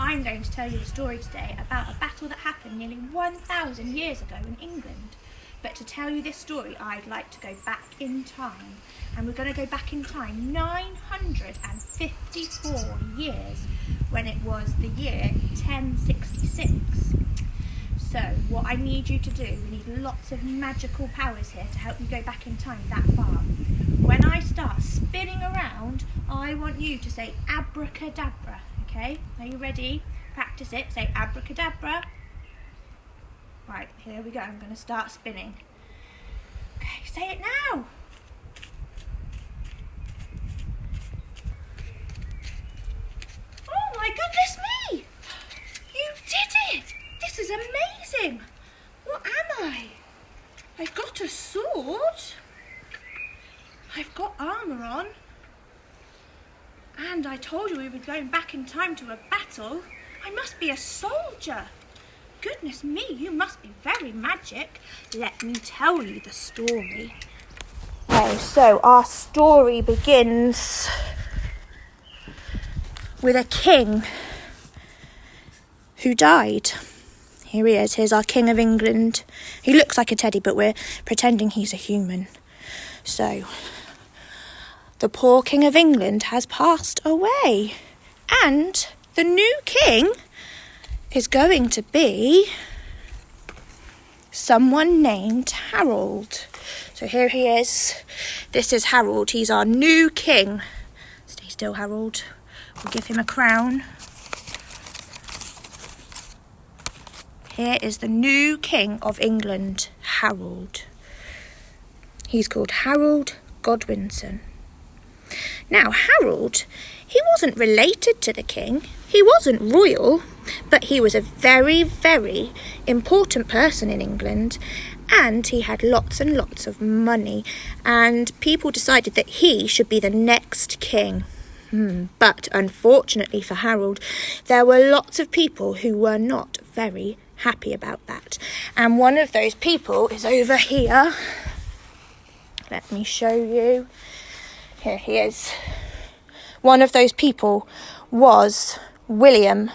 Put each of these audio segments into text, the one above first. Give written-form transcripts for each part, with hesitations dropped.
I'm going to tell you a story today about a battle that happened nearly 1,000 years ago in England. But to tell you this story, I'd like to go back in time. And we're going to go back in time 954 years, when it was the year 1066. So what I need you to do, we need lots of magical powers here to help you go back in time that far. When I start spinning around, I want you to say abracadabra, okay? Are you ready? Practice it. Say abracadabra. Right, here we go. I'm going to start spinning. Okay, say it now. Oh my goodness me! You did it! This is amazing! What am I? I've got a sword. I've got armour on. And I told you we were going back in time to a battle. I must be a soldier. Goodness me, you must be very magic. Let me tell you the story. Okay, so our story begins with a king who died. Here he is. Here's our King of England. He looks like a teddy, but we're pretending he's a human. So, the poor King of England has passed away. And the new king is going to be someone named Harold. So here he is. This is Harold. He's our new king. Stay still, Harold. We'll give him a crown. Here is the new king of England, Harold. He's called Harold Godwinson. Now, Harold, he wasn't related to the king. He wasn't royal, but he was a very, very important person in England, and he had lots and lots of money, and people decided that he should be the next king. But unfortunately for Harold, there were lots of people who were not very happy about that. And one of those people is over here. Let me show you. Here he is. One of those people was William,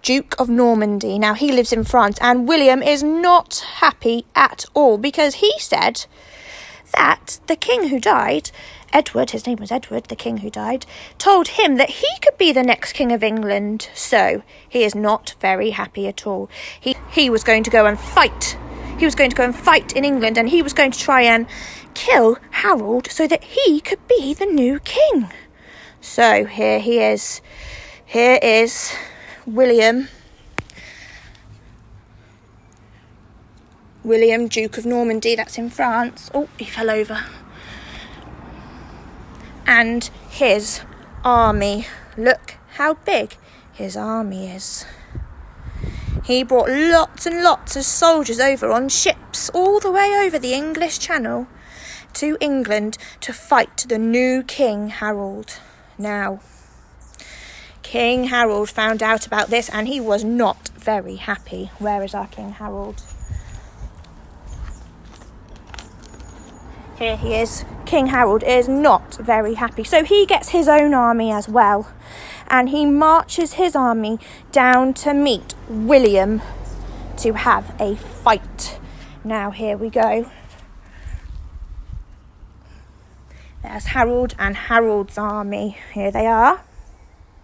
Duke of Normandy. Now, he lives in France, and William is not happy at all because he said that the king who died, Edward, his name was Edward, the king who died, told him that he could be the next king of England. So he is not very happy at all. He was going to go and fight. He was going to go and fight in England, and he was going to try and kill Harold so that he could be the new king. So here he is. Here is William, Duke of Normandy. That's in France. Oh, he fell over. And his army. Look how big his army is. He brought lots and lots of soldiers over on ships all the way over the English Channel to England to fight the new King Harold. Now, King Harold found out about this and he was not very happy. Where is our King Harold? Here he is. King Harold is not very happy. So he gets his own army as well. And he marches his army down to meet William to have a fight. Now here we go. There's Harold and Harold's army. Here they are.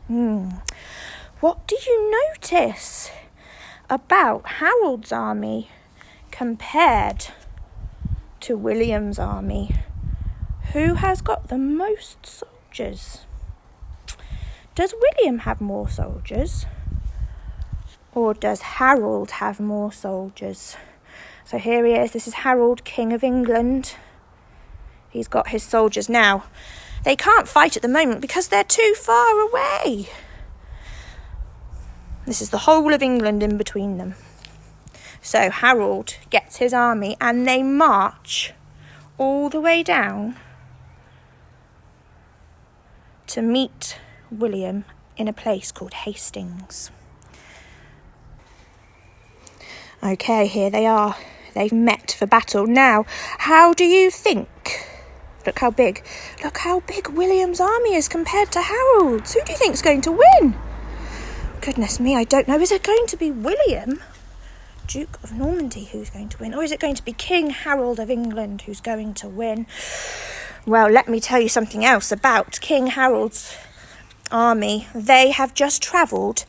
What do you notice about Harold's army compared to William's army? Who has got the most soldiers? Does William have more soldiers? Or does Harold have more soldiers? So here he is. This is Harold, King of England. He's got his soldiers. Now, they can't fight at the moment because they're too far away. This is the whole of England in between them. So Harold gets his army and they march all the way down to meet William in a place called Hastings. Okay, here they are. They've met for battle. Now, how do you think? Look how big William's army is compared to Harold's. Who do you think's going to win? Goodness me, I don't know. Is it going to be William, Duke of Normandy, who's going to win? Or is it going to be King Harold of England who's going to win? Well, let me tell you something else about King Harold's army. They have just travelled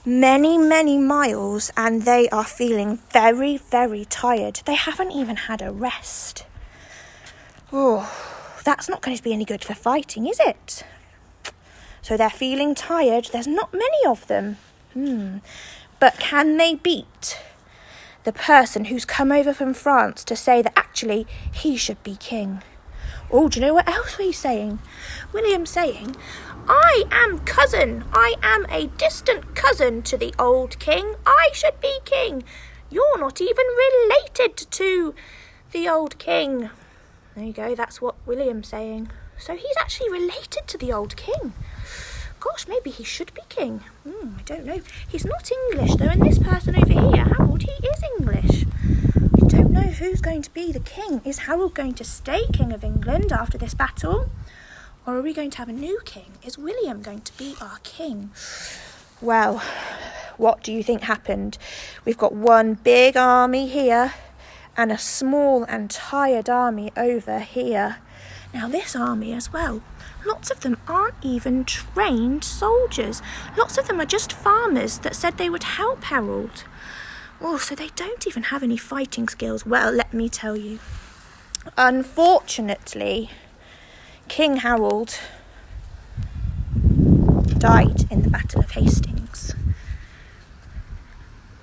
many, many miles and they are feeling very, very tired. They haven't even had a rest. Oh, that's not going to be any good for fighting, is it? So they're feeling tired. There's not many of them. But can they beat the person who's come over from France to say that actually he should be king? Oh, do you know what else he's saying? William's saying, I am a distant cousin to the old king. I should be king. You're not even related to the old king. There you go, that's what William's saying. So he's actually related to the old king. Gosh, maybe he should be king. I don't know. He's not English though, and this person over here, Harold, he is English. I don't know who's going to be the king. Is Harold going to stay king of England after this battle? Or are we going to have a new king? Is William going to be our king? Well, what do you think happened? We've got one big army here and a small and tired army over here. Now this army as well, lots of them aren't even trained soldiers. Lots of them are just farmers that said they would help Harold. Oh, so they don't even have any fighting skills. Well, let me tell you. Unfortunately, King Harold died in the Battle of Hastings,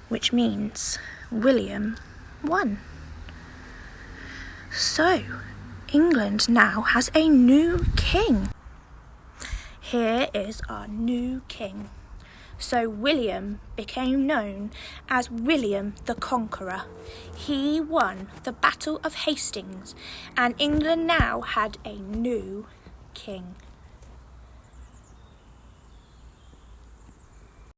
which means William won. So, England now has a new king. Here is our new king. So William became known as William the Conqueror. He won the Battle of Hastings, and England now had a new king.